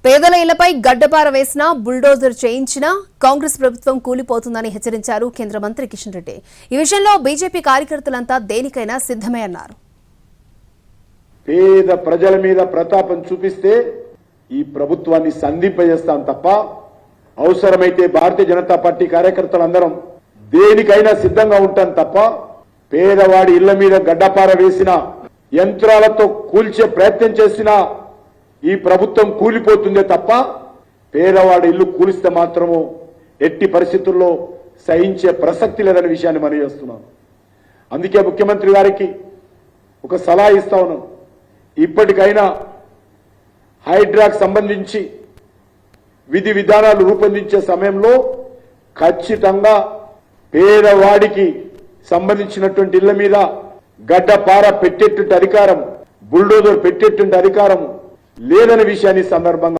పేదల ఇళ్లపై గడ్డపార వేసినా బుల్డోజర్ చేయించినా కాంగ్రెస్ ప్రభుత్వం కూలిపోతుందని హెచ్చరించారు కేంద్ర మంత్రి కిషన్ రెడ్డి. ఈ విషయంలో బీజేపీ కార్యకర్తలంతా దేనికైనా సిద్ధమే అన్నారు. పేద ప్రజల మీద ప్రతాపం చూపిస్తే ఈ ప్రభుత్వాన్ని సంధింపజేస్తాం తప్ప అవసరమైతే భారతీయ జనతా పార్టీ కార్యకర్తలందరం దేనికైనా సిద్ధంగా ఉంటాం తప్ప పేదవాడి ఇళ్ల మీద గడ్డపార వేసిన యంత్రాలతో కూల్చే ప్రయత్నం చేసినా ఈ ప్రభుత్వం కూలిపోతుందే తప్ప పేదవాడి ఇల్లు కూలిస్తే మాత్రము ఎట్టి పరిస్థితుల్లో సహించే ప్రసక్తి లేదనే విషయాన్ని మనం చేస్తున్నాం. అందుకే ముఖ్యమంత్రి గారికి ఒక సలహా ఇస్తా ఉన్నాం. ఇప్పటికైనా హైడ్రాకు సంబంధించి విధి విధానాలు రూపొందించే సమయంలో ఖచ్చితంగా పేదవాడికి సంబంధించినటువంటి ఇళ్ల మీద గడ్డపార పెట్టేటువంటి అధికారం, బుల్డోజర్ పెట్టేటువంటి అధికారం లేదనే విషయాన్ని సందర్భంగా